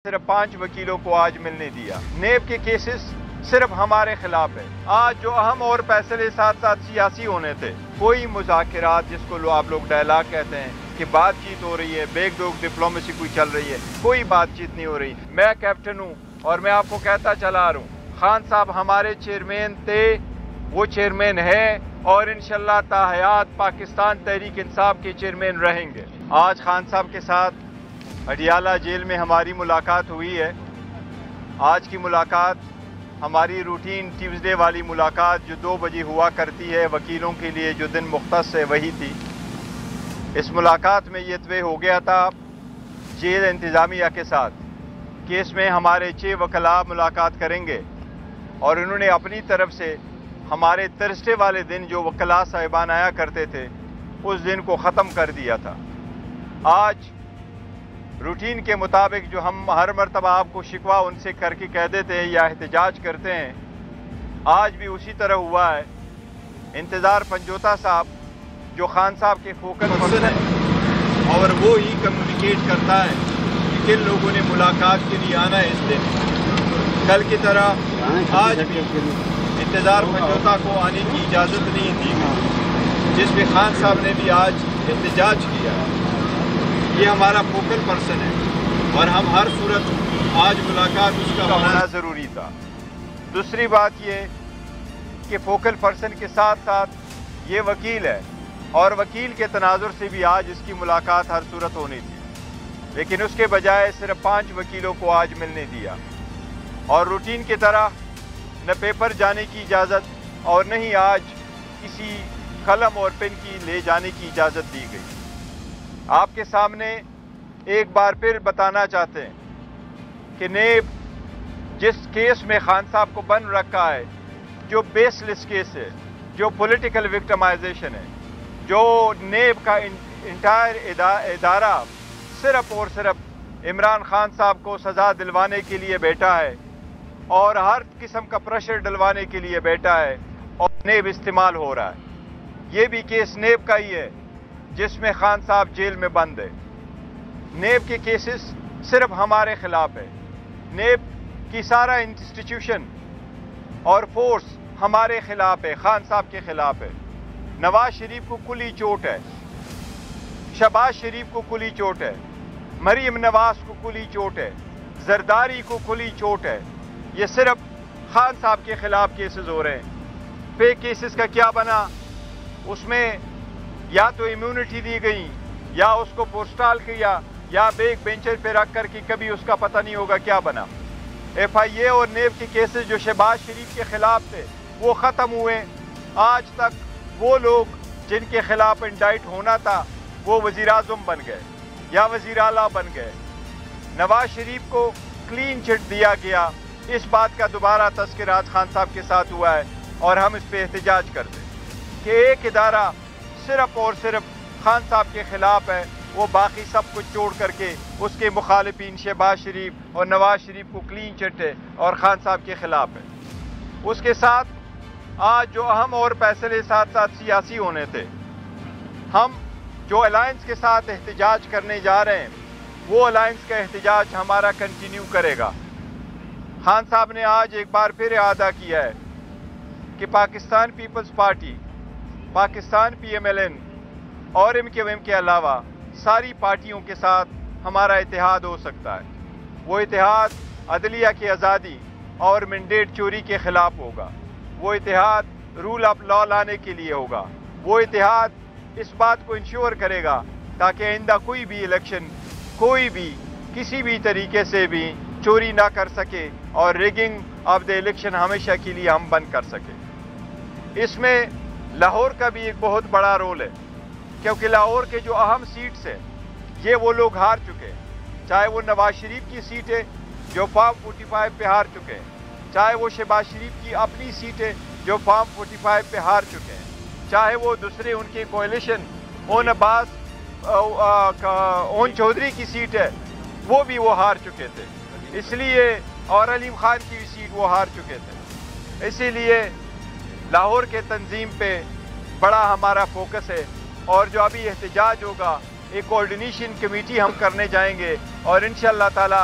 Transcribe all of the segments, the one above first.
صرف 5 وکیلوں کو آج ملنے دیا۔ نیب کے کیسز صرف ہمارے خلاف ہے۔ آج جو اہم اور فیصلے ساتھ ساتھ سیاسی ہونے تھے، کوئی مذاکرات جس کو آپ لوگ ڈائلاگ کہتے ہیں کہ بات چیت ہو رہی ہے، بیک ڈور ڈپلومیسی کوئی چل رہی ہے، کوئی بات چیت نہیں ہو رہی۔ میں کیپٹن ہوں اور میں آپ کو کہتا چلا آ رہا ہوں، خان صاحب ہمارے چیئرمین تھے، وہ چیئرمین ہے اور انشاءاللہ تا حیات پاکستان تحریک انصاف کے چیئرمین رہیں گے۔ آج خان صاحب کے ساتھ اڈیالہ جیل میں ہماری ملاقات ہوئی ہے۔ آج کی ملاقات ہماری روٹین ٹیوزڈے والی ملاقات جو 2 بجے ہوا کرتی ہے، وکیلوں کے لیے جو دن مختص ہے وہی تھی۔ اس ملاقات میں یہ طے ہو گیا تھا جیل انتظامیہ کے ساتھ کہ اس میں ہمارے 6 وکلاء ملاقات کریں گے، اور انہوں نے اپنی طرف سے ہمارے تھرسڈے والے دن جو وکلاء صاحبان آیا کرتے تھے اس دن کو ختم کر دیا تھا۔ آج روٹین کے مطابق جو ہم ہر مرتبہ آپ کو شکوہ ان سے کر کے کہہ دیتے ہیں یا احتجاج کرتے ہیں، آج بھی اسی طرح ہوا ہے۔ انتظار پنجوتا صاحب جو خان صاحب کے فوکل پرسن ہیں اور وہ ہی کمیونیکیٹ کرتا ہے کہ کن لوگوں نے ملاقات کے لیے آنا ہے اس دن۔ کل کی طرح آج بھی انتظار پنجوتا کو آنے کی اجازت نہیں دی گئی، جس پہ خان صاحب نے بھی آج احتجاج کیا۔ یہ ہمارا فوکل پرسن ہے اور ہم ہر صورت آج ملاقات اس کا ہونا ضروری تھا۔ دوسری بات یہ کہ فوکل پرسن کے ساتھ ساتھ یہ وکیل ہے اور وکیل کے تناظر سے بھی آج اس کی ملاقات ہر صورت ہونی تھی، لیکن اس کے بجائے صرف 5 وکیلوں کو آج ملنے دیا، اور روٹین کی طرح نہ پیپر جانے کی اجازت اور نہ ہی آج کسی قلم اور پن کی لے جانے کی اجازت دی گئی۔ آپ کے سامنے ایک بار پھر بتانا چاہتے ہیں کہ نیب جس کیس میں خان صاحب کو بند رکھا ہے، جو بیس لیس کیس ہے، جو پولیٹیکل وکٹمائزیشن ہے، جو نیب کا انٹائر ادارہ صرف اور صرف عمران خان صاحب کو سزا دلوانے کے لیے بیٹھا ہے اور ہر قسم کا پریشر ڈلوانے کے لیے بیٹھا ہے، اور نیب استعمال ہو رہا ہے۔ یہ بھی کیس نیب کا ہی ہے جس میں خان صاحب جیل میں بند ہے۔ نیب کے کیسز صرف ہمارے خلاف ہے۔ نیب کی سارا انسٹیٹیوشن اور فورس ہمارے خلاف ہے، خان صاحب کے خلاف ہے۔ نواز شریف کو کلی چوٹ ہے، شہباز شریف کو کلی چوٹ ہے، مریم نواز کو کلی چوٹ ہے، زرداری کو کلی چوٹ ہے۔ یہ صرف خان صاحب کے خلاف کیسز ہو رہے ہیں۔ فیک کیسز کا کیا بنا؟ اس میں یا تو امیونٹی دی گئی یا اس کو پوسٹال کیا یا بیک بینچر پہ رکھ کر کے کبھی اس کا پتہ نہیں ہوگا کیا بنا۔ ایف آئی اے اور نیب کے کیسز جو شہباز شریف کے خلاف تھے وہ ختم ہوئے۔ آج تک وہ لوگ جن کے خلاف انڈائٹ ہونا تھا وہ وزیر اعظم بن گئے یا وزیر اعلیٰ بن گئے۔ نواز شریف کو کلین چٹ دیا گیا۔ اس بات کا دوبارہ تذکرہ آج خان صاحب کے ساتھ ہوا ہے اور ہم اس پہ احتجاج کرتے ہیں کہ ایک ادارہ صرف اور صرف خان صاحب کے خلاف ہے، وہ باقی سب کچھ چھوڑ کر کے اس کے مخالفین شہباز شریف اور نواز شریف کو کلین چٹ ہے اور خان صاحب کے خلاف ہے۔ اس کے ساتھ آج جو اہم اور فیصلے ساتھ ساتھ سیاسی ہونے تھے، ہم جو الائنس کے ساتھ احتجاج کرنے جا رہے ہیں وہ الائنس کا احتجاج ہمارا کنٹینیو کرے گا۔ خان صاحب نے آج ایک بار پھر اعادہ کیا ہے کہ Pakistan Peoples Party, Pakistan P M L N اور ایم کیو ایم کے علاوہ ساری پارٹیوں کے ساتھ ہمارا اتحاد ہو سکتا ہے۔ وہ اتحاد عدلیہ کی آزادی اور مینڈیٹ چوری کے خلاف ہوگا، وہ اتحاد رول آف لا لانے کے لیے ہوگا، وہ اتحاد اس بات کو انشور کرے گا تاکہ آئندہ کوئی بھی الیکشن کوئی بھی کسی بھی طریقے سے بھی چوری نہ کر سکے اور ریگنگ آف دا الیکشن ہمیشہ کے لیے ہم بند کر سکیں۔ اس میں لاہور کا بھی ایک بہت بڑا رول ہے، کیونکہ لاہور کے جو اہم سیٹس ہیں یہ وہ لوگ ہار چکے ہیں، چاہے وہ نواز شریف کی سیٹ ہے جو فارم 45 پہ ہار چکے ہیں، چاہے وہ شہباز شریف کی اپنی سیٹ ہے جو فارم 45 پہ ہار چکے ہیں، چاہے وہ دوسرے ان کے کوalition اون عباس اون چودھری کی سیٹ ہے وہ بھی وہ ہار چکے تھے، اس لیے اور علیم خان کی سیٹ وہ ہار چکے تھے۔ اسی لیے لاہور کے تنظیم پہ بڑا ہمارا فوکس ہے، اور جو ابھی احتجاج ہوگا ایک کوارڈینیشن کمیٹی ہم کرنے جائیں گے اور انشاءاللہ تعالی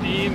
3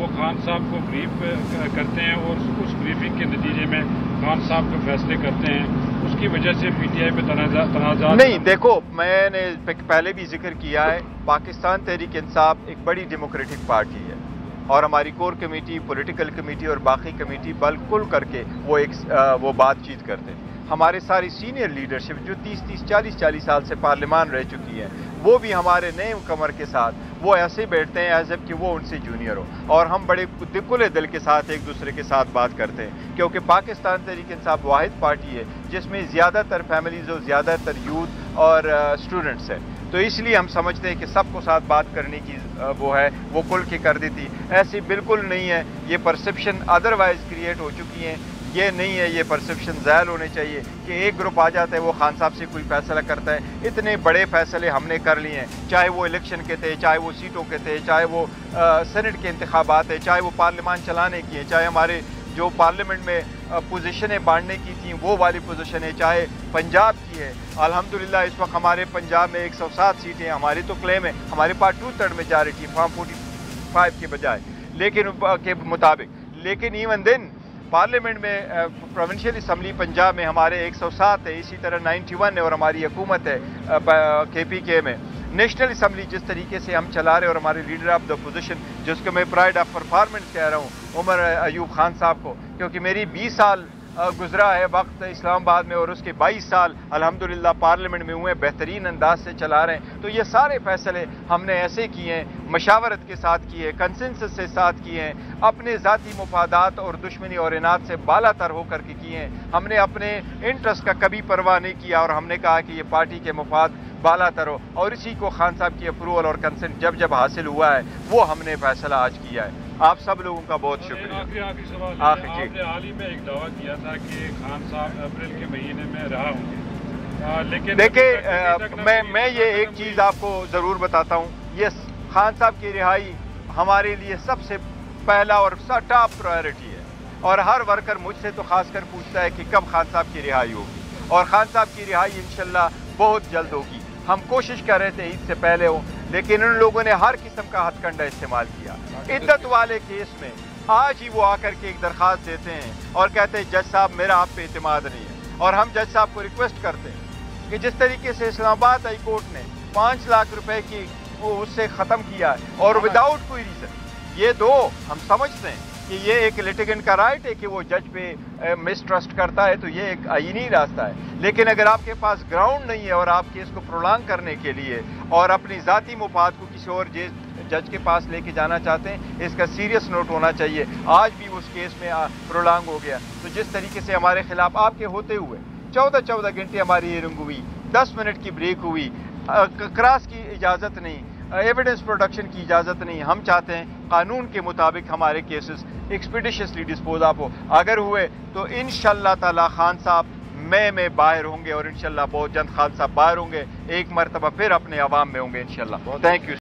وہ خان صاحب کو بریف کرتے ہیں اور اس بریفنگ کے نتیجے میں خان صاحب کو فیصلے کرتے ہیں. اس کی وجہ سے پی ٹی آئی پہ تنازعات نہیں. دیکھو میں نے پہلے بھی ذکر کیا ہے، پاکستان تحریک انصاف ایک بڑی ڈیموکریٹک پارٹی ہے اور ہماری کور کمیٹی، پولیٹیکل کمیٹی اور باقی کمیٹی بالکل کر کے وہ بات چیت کرتے ہیں. ہمارے ساری سینئر لیڈرشپ جو 30-40 سال سے پارلیمان رہ چکی ہے، وہ بھی ہمارے نئے کمر کے ساتھ وہ ایسے بیٹھتے ہیں ایز اف کہ وہ ان سے جونیئر ہو، اور ہم بڑے کھلے دل کے ساتھ ایک دوسرے کے ساتھ بات کرتے ہیں، کیونکہ پاکستان تحریک انصاف واحد پارٹی ہے جس میں زیادہ تر فیملیز اور زیادہ تر یوتھ اور اسٹوڈنٹس ہیں. تو اس لیے ہم سمجھتے ہیں کہ سب کو ساتھ بات کرنے کی وہ کھل کے کر دیتی. ایسی بالکل نہیں ہے. یہ پرسپشن ادروائز کریٹ ہو چکی ہیں. یہ نہیں ہے، یہ پرسپشن زائل ہونے چاہیے کہ ایک گروپ آ جاتا ہے وہ خان صاحب سے کوئی فیصلہ کرتا ہے. اتنے بڑے فیصلے ہم نے کر لیے ہیں، چاہے وہ الیکشن کے تھے، چاہے وہ سیٹوں کے تھے، چاہے وہ سینٹ کے انتخابات ہیں، چاہے وہ پارلیمان چلانے کی ہیں، چاہے ہمارے جو پارلیمنٹ میں پوزیشنیں بانٹنے کی تھیں وہ والی پوزیشن ہے، چاہے پنجاب کی ہے. الحمدللہ اس وقت ہمارے پنجاب میں 107 سیٹیں ہیں. ہماری تو کلیم ہے ہمارے پاس 2/3 میجارٹی فارم 45 کے بجائے کے مطابق. لیکن ایون دن پارلیمنٹ میں پروونشل اسمبلی پنجاب میں ہمارے 107 ہے، اسی طرح 91 ہے، اور ہماری حکومت ہے KPK میں. نیشنل اسمبلی جس طریقے سے ہم چلا رہے اور ہمارے لیڈر آف دا اپوزیشن جس کو میں پرائڈ آف پرفارمنس کہہ رہا ہوں عمر ایوب خان صاحب کو، کیونکہ میری 20 سال گزرا ہے وقت اسلام آباد میں اور اس کے 22 سال الحمدللہ پارلیمنٹ میں ہوئے، بہترین انداز سے چلا رہے ہیں. تو یہ سارے فیصلے ہم نے ایسے کیے ہیں، مشاورت کے ساتھ کیے، کنسنسس سے ساتھ کیے ہیں، اپنے ذاتی مفادات اور دشمنی اور اناد سے بالا تر ہو کر کے کیے ہیں. ہم نے اپنے انٹرسٹ کا کبھی پرواہ نہیں کیا اور ہم نے کہا کہ یہ پارٹی کے مفاد بالا تر ہو، اور اسی کو خان صاحب کی اپروول اور کنسنٹ جب حاصل ہوا ہے وہ ہم نے فیصلہ آج کیا ہے. آپ سب لوگوں کا بہت شکریہ. آخری سوال، آپ نے حال ہی میں ایک دعویٰ کیا تھا کہ خان صاحب اپریل کے مہینے میں رہا ہوں گے، لیکن دیکھیں میں یہ ایک چیز آپ کو ضرور بتاتا ہوں. یہ خان صاحب کی رہائی ہمارے لیے سب سے پہلا اور ٹاپ پرائیورٹی ہے، اور ہر ورکر مجھ سے تو خاص کر پوچھتا ہے کہ کب خان صاحب کی رہائی ہوگی، اور خان صاحب کی رہائی انشاءاللہ بہت جلد ہوگی. ہم کوشش کر رہے تھے عید سے پہلے ہو، لیکن ان لوگوں نے ہر قسم کا ہتھ کنڈا استعمال کیا. عدت والے کیس میں آج ہی وہ آ کر کے ایک درخواست دیتے ہیں اور کہتے ہیں جج صاحب میرا آپ پہ اعتماد نہیں ہے، اور ہم جج صاحب کو ریکویسٹ کرتے ہیں کہ جس طریقے سے اسلام آباد ہائی کورٹ نے 5 لاکھ روپے کی وہ اس سے ختم کیا ہے اور وداؤٹ کوئی ریزن، یہ دو ہم سمجھتے ہیں کہ یہ ایک لیٹیگنٹ کا رائٹ ہے کہ وہ جج پہ مسٹرسٹ کرتا ہے، تو یہ ایک آئینی راستہ ہے. لیکن اگر آپ کے پاس گراؤنڈ نہیں ہے اور آپ کیس کو پرولانگ کرنے کے لیے اور اپنی ذاتی مفاد کو کسی اور جج کے پاس لے کے جانا چاہتے ہیں، اس کا سیریس نوٹ ہونا چاہیے. آج بھی اس کیس میں پرولانگ ہو گیا. تو جس طریقے سے ہمارے خلاف آپ کے ہوتے ہوئے 14 گھنٹے ہماری ہیئرنگ ہوئی، 10 منٹ کی بریک ہوئی، کراس کی اجازت نہیں، ایویڈنس پروڈکشن کی اجازت نہیں. ہم چاہتے ہیں قانون کے مطابق ہمارے کیسز ایکسپیڈیشسلی ڈسپوز آف ہو. اگر ہوئے تو انشاءاللہ تعالی خان صاحب میں باہر ہوں گے، اور انشاءاللہ بہت جلد خان صاحب باہر ہوں گے، ایک مرتبہ پھر اپنے عوام میں ہوں گے انشاءاللہ. Thank you.